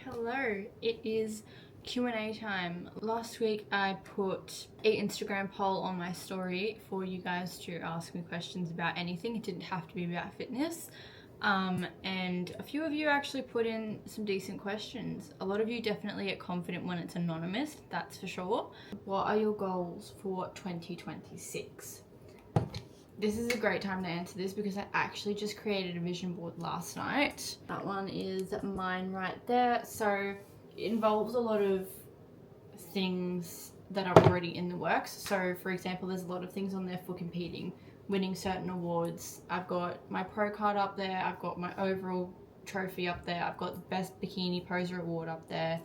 Hello. It is Q&A time. Last week I put an Instagram poll on my story for you guys to ask me questions about anything. It didn't have to be about fitness. And a few of you actually put in some decent questions. A lot of you definitely get confident when it's anonymous, that's for sure. What are your goals for 2026? This is a great time to answer this because I actually just created a vision board last night. That one is mine right there. So it involves a lot of things that are already in the works. So for example, there's a lot of things on there for competing, winning certain awards. I've got my pro card up there. I've got my overall trophy up there. I've got the best bikini poser award up there.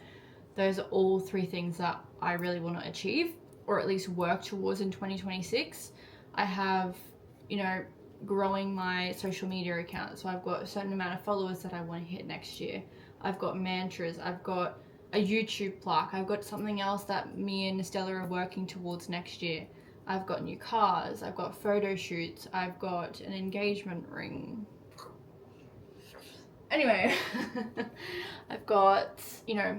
Those are all three things that I really want to achieve or at least work towards in 2026. I have, growing my social media account. So I've got a certain amount of followers that I want to hit next year. I've got mantras. I've got a YouTube plaque. I've got something else that me and Estella are working towards next year. I've got new cars. I've got photo shoots. I've got an engagement ring. Anyway, I've got,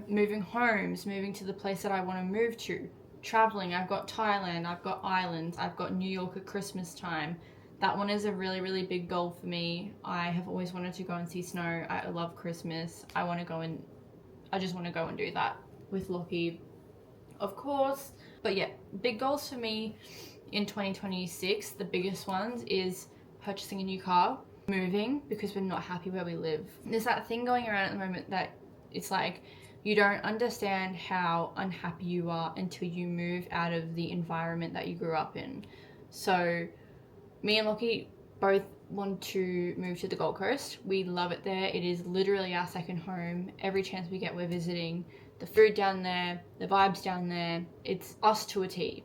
moving homes, moving to the place that I want to move to, traveling. I've got Thailand. I've got islands. I've got New York at Christmas time. That one is a really, really big goal for me. I have always wanted to go and see snow. I love Christmas. I just want to go and do that with Lockie, of course. But yeah, big goals for me in 2026. The biggest ones is purchasing a new car, moving because we're not happy where we live. There's that thing going around at the moment that it's like you don't understand how unhappy you are until you move out of the environment that you grew up in. So me and Lockie both want to move to the Gold Coast. We love it there. It is literally our second home. Every chance we get, we're visiting. The food down there, the vibes down there, it's us to a T.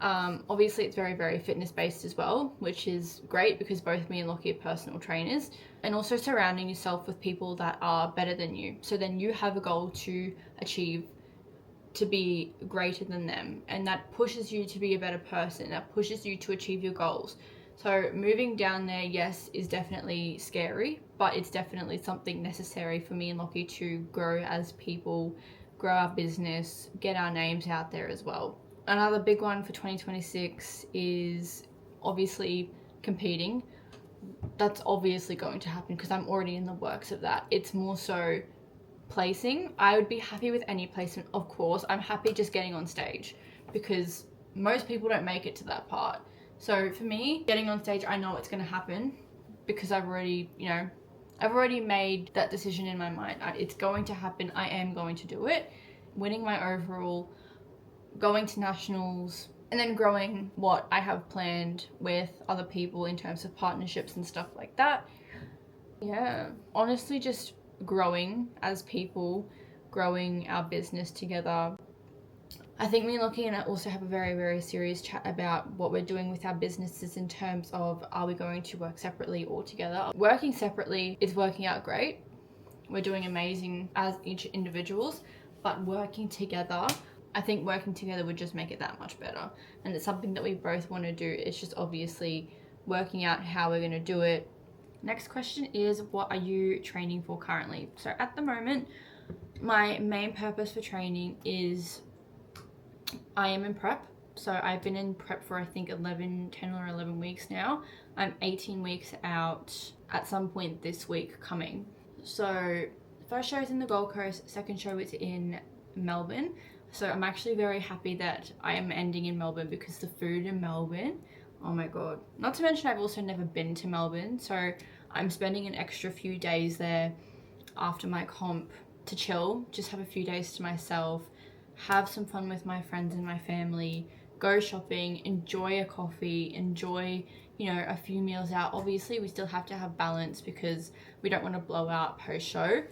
Obviously it's very, very fitness based as well, which is great because both me and Lockie are personal trainers, and also surrounding yourself with people that are better than you. So then you have a goal to achieve, to be greater than them, and that pushes you to be a better person. That pushes you to achieve your goals. So moving down there, yes, is definitely scary, but it's definitely something necessary for me and Lockie to grow as people, grow our business, get our names out there as well. Another big one for 2026 is obviously competing. That's obviously going to happen because I'm already in the works of that. It's more so placing. I would be happy with any placement, of course. I'm happy just getting on stage because most people don't make it to that part. So for me, getting on stage, I know it's going to happen because I've already made that decision in my mind. It's going to happen. I am going to do it. Winning my overall, going to nationals, and then growing what I have planned with other people in terms of partnerships and stuff like that. Yeah, honestly, just growing as people, growing our business together. I think me and Lockie and I also have a very, very serious chat about what we're doing with our businesses in terms of, are we going to work separately or together? Working separately is working out great. We're doing amazing as each individuals, but working together, I think working together would just make it that much better. And it's something that we both want to do. It's just obviously working out how we're going to do it. Next question is, what are you training for currently? So at the moment, my main purpose for training is I am in prep. So I've been in prep for I think 10 or 11 weeks now. I'm 18 weeks out at some point this week coming. So first show is in the Gold Coast, second show is in Melbourne. So I'm actually very happy that I am ending in Melbourne because the food in Melbourne, oh my god. Not to mention I've also never been to Melbourne, so I'm spending an extra few days there after my comp to chill, just have a few days to myself, have some fun with my friends and my family, go shopping, enjoy a coffee, enjoy, a few meals out. Obviously, we still have to have balance because we don't want to blow out post-show.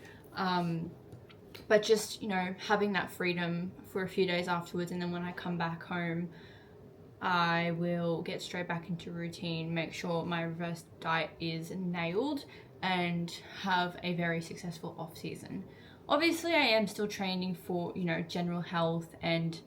But just, having that freedom for a few days afterwards, and then when I come back home, I will get straight back into routine, make sure my reverse diet is nailed, and have a very successful off season. Obviously, I am still training for, general health and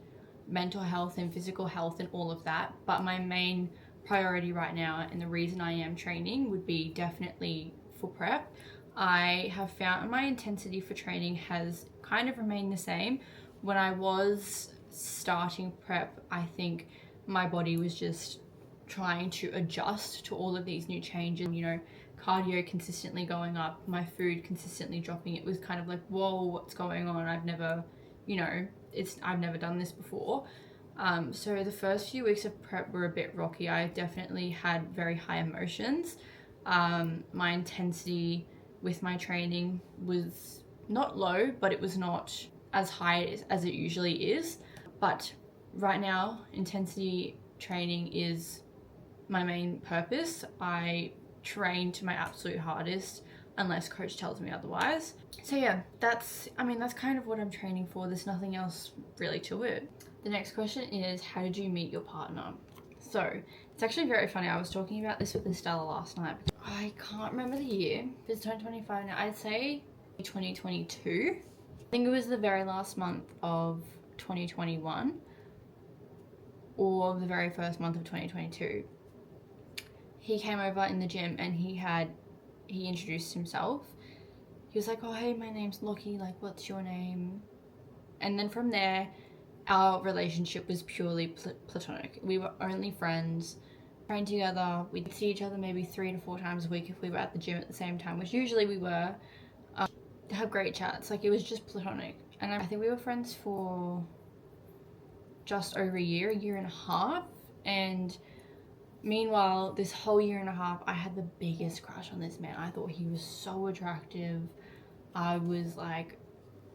mental health and physical health and all of that. But my main priority right now and the reason I am training would be definitely for prep. I have found my intensity for training has kind of remained the same. When I was starting prep, I think my body was just trying to adjust to all of these new changes, you know, cardio consistently going up, my food consistently dropping. It was kind of like, whoa, what's going on? I've never, you know, I've never done this before. So the first few weeks of prep were a bit rocky. I definitely had very high emotions. My intensity with my training was not low, but it was not as high as it usually is. But right now, intensity training is my main purpose. I train to my absolute hardest unless coach tells me otherwise. So yeah, that's kind of what I'm training for. There's nothing else really to it. The next question is, how did you meet your partner? So it's actually very funny. I was talking about this with Estella last night. I can't remember the year. If it's 2025 now, I'd say 2022. I think it was the very last month of 2021 or the very first month of 2022. He came over in the gym and he introduced himself. He was like, oh, hey, my name's Lockie, like, what's your name? And then from there, our relationship was purely platonic. We were only friends, trained together. We'd see each other maybe 3 to 4 times a week if we were at the gym at the same time, which usually we were. Have great chats. Like, it was just platonic. And I think we were friends for just over a year and a half. And meanwhile, this whole year and a half, I had the biggest crush on this man. I thought he was so attractive. I was like,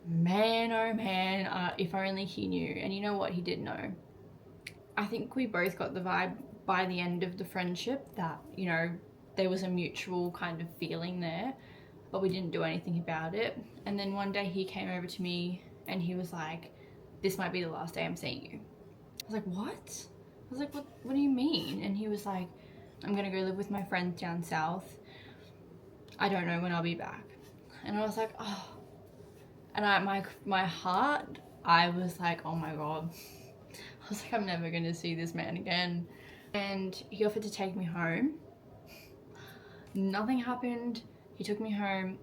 man, oh man, if only he knew. And you know what? He did know. I think we both got the vibe by the end of the friendship that, you know, there was a mutual kind of feeling there, but we didn't do anything about it. And then one day he came over to me and he was like, this might be the last day I'm seeing you. I was like, what? I was like, what do you mean? And he was like, I'm gonna go live with my friends down south. I don't know when I'll be back. And I was like, oh. And my heart, I was like, oh my God. I was like, I'm never gonna see this man again. And he offered to take me home. Nothing happened. He took me home.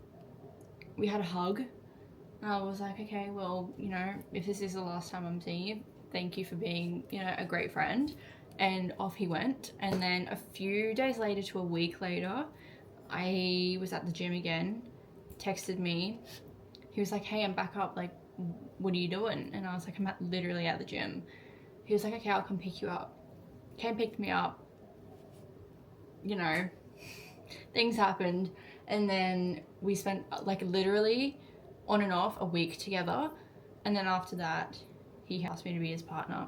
We had a hug. And I was like, okay, well, you know, if this is the last time I'm seeing you, thank you for being, you know, a great friend. And off he went. And then a few days later to a week later, I was at the gym again, texted me. He was like, hey, I'm back up. Like, what are you doing? And I was like, I'm literally at the gym. He was like, okay, I'll come pick you up. Came, picked me up. You know, things happened. And then we spent like literally on and off a week together. And then after that, he asked me to be his partner.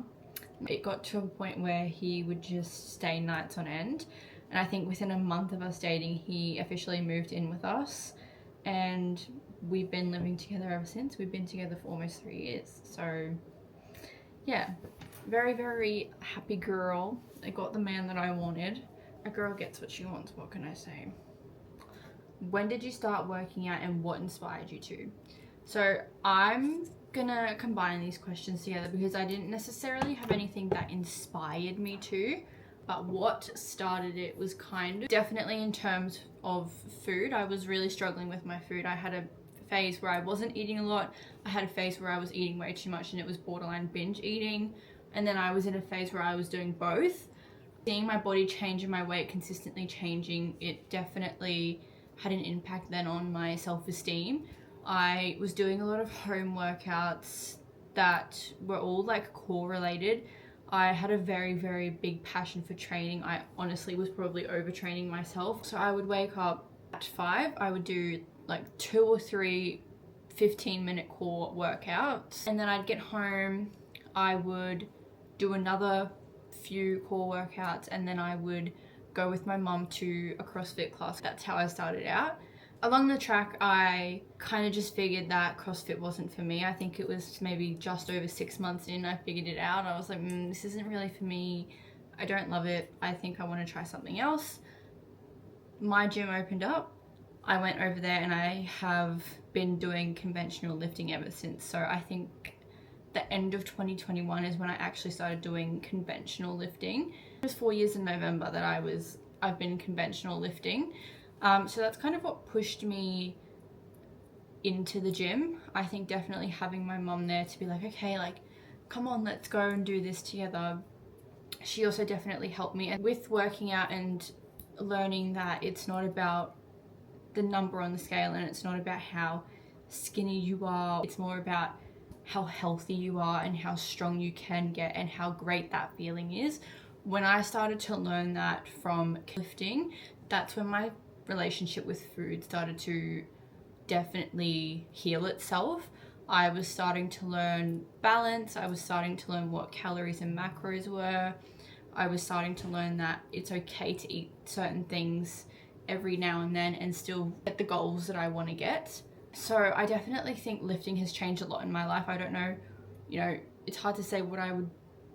It got to a point where he would just stay nights on end. And I think within a month of us dating, he officially moved in with us. And we've been living together ever since. We've been together for almost 3 years. So yeah, very, very happy girl. I got the man that I wanted. A girl gets what she wants, what can I say? When did you start working out and what inspired you to? So I'm gonna combine these questions together because I didn't necessarily have anything that inspired me to, but what started it was kind of definitely in terms of food. I was really struggling with my food. I had a phase where I wasn't eating a lot. I had a phase where I was eating way too much and it was borderline binge eating. And then I was in a phase where I was doing both. Seeing my body change and my weight consistently changing, it definitely had an impact then on my self-esteem. I was doing a lot of home workouts that were all like core related. I had a very, very big passion for training. I honestly was probably overtraining myself. So I would wake up at 5, I would do like 2 or 3 15-minute core workouts. And then I'd get home, I would do another few core workouts, and then I would go with my mum to a CrossFit class. That's how I started out. Along the track, I kind of just figured that CrossFit wasn't for me. I think it was maybe just over 6 months in, I figured it out. I was like, this isn't really for me. I don't love it. I think I want to try something else. My gym opened up. I went over there and I have been doing conventional lifting ever since. So I think the end of 2021 is when I actually started doing conventional lifting. It was 4 years in November that I've been conventional lifting. So that's kind of what pushed me into the gym. I think definitely having my mom there to be like, okay, like, come on, let's go and do this together. She also definitely helped me. And with working out and learning that it's not about the number on the scale and it's not about how skinny you are, it's more about how healthy you are and how strong you can get and how great that feeling is. When I started to learn that from lifting, that's when my relationship with food started to definitely heal itself. I was starting to learn balance. I was starting to learn what calories and macros were. I was starting to learn that it's okay to eat certain things every now and then and still get the goals that I want to get. So I definitely think lifting has changed a lot in my life. I don't know, it's hard to say what I would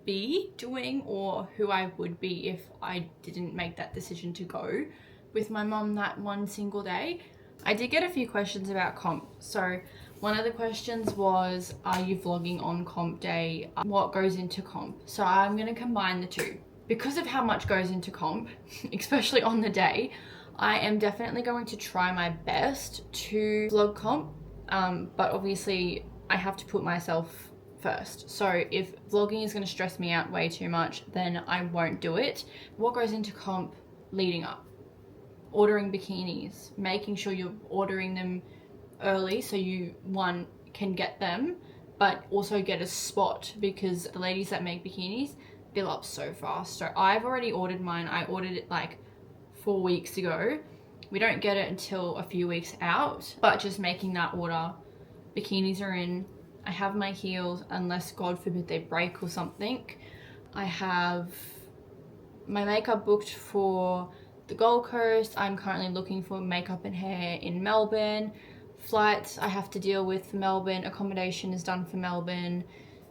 be doing or who I would be if I didn't make that decision to go with my mom that one single day. I did get a few questions about comp. So one of the questions was, are you vlogging on comp day? What goes into comp? So I'm going to combine the two. Because of how much goes into comp, especially on the day, I am definitely going to try my best to vlog comp, but obviously I have to put myself first. So if vlogging is going to stress me out way too much, then I won't do it. What goes into comp leading up? Ordering bikinis, making sure you're ordering them early so you, one, can get them, but also get a spot, because the ladies that make bikinis fill up so fast. So I've already ordered mine. I ordered it like 4 weeks ago. We don't get it until a few weeks out, but just making that order. Bikinis are in. I have my heels, unless God forbid they break or something. I have my makeup booked for the Gold Coast. I'm currently looking for makeup and hair in Melbourne. Flights I have to deal with for Melbourne. Accommodation is done for Melbourne.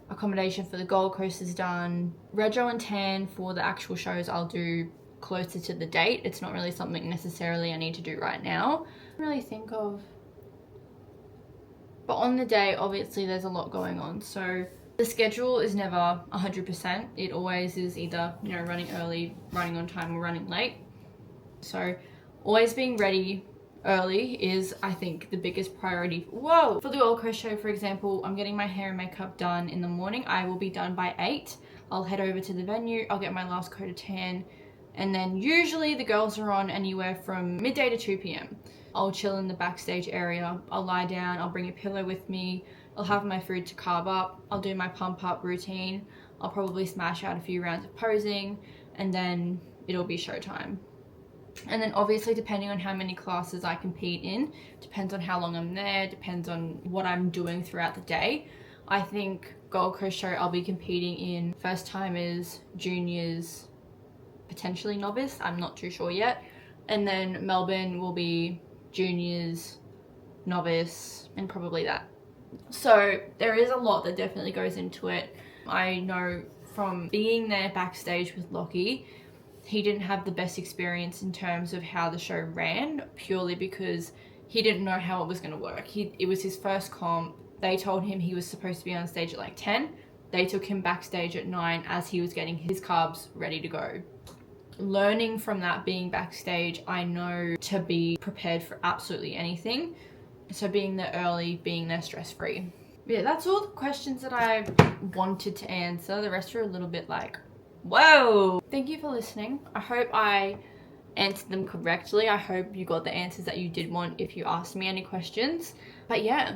Accommodation for the Gold Coast is done. Rego and tan for the actual shows I'll do closer to the date. It's not really something necessarily I need to do right now. I don't really think of. But on the day, obviously there's a lot going on. So the schedule is never 100%. It always is either, running early, running on time, or running late. So always being ready early is, I think, the biggest priority. Whoa! For the Gold Coast show, for example, I'm getting my hair and makeup done in the morning. I will be done by 8. I'll head over to the venue. I'll get my last coat of tan. And then usually the girls are on anywhere from midday to 2 p.m. I'll chill in the backstage area. I'll lie down. I'll bring a pillow with me. I'll have my food to carb up. I'll do my pump up routine. I'll probably smash out a few rounds of posing, and then it'll be showtime. And then obviously, depending on how many classes I compete in, depends on how long I'm there, depends on what I'm doing throughout the day. I think Gold Coast show I'll be competing in first timers, juniors, potentially novice. I'm not too sure yet. And then Melbourne will be juniors, novice, and probably that. So there is a lot that definitely goes into it. I know from being there backstage with Lockie, he didn't have the best experience in terms of how the show ran, purely because he didn't know how it was going to work. It was his first comp. They told him he was supposed to be on stage at like 10. They took him backstage at 9 as he was getting his carbs ready to go. Learning from that, being backstage, I know to be prepared for absolutely anything. So being there early, being there stress-free. Yeah, that's all the questions that I wanted to answer. The rest are a little bit like, whoa! Thank you for listening. I hope I answered them correctly. I hope you got the answers that you did want if you asked me any questions. But yeah,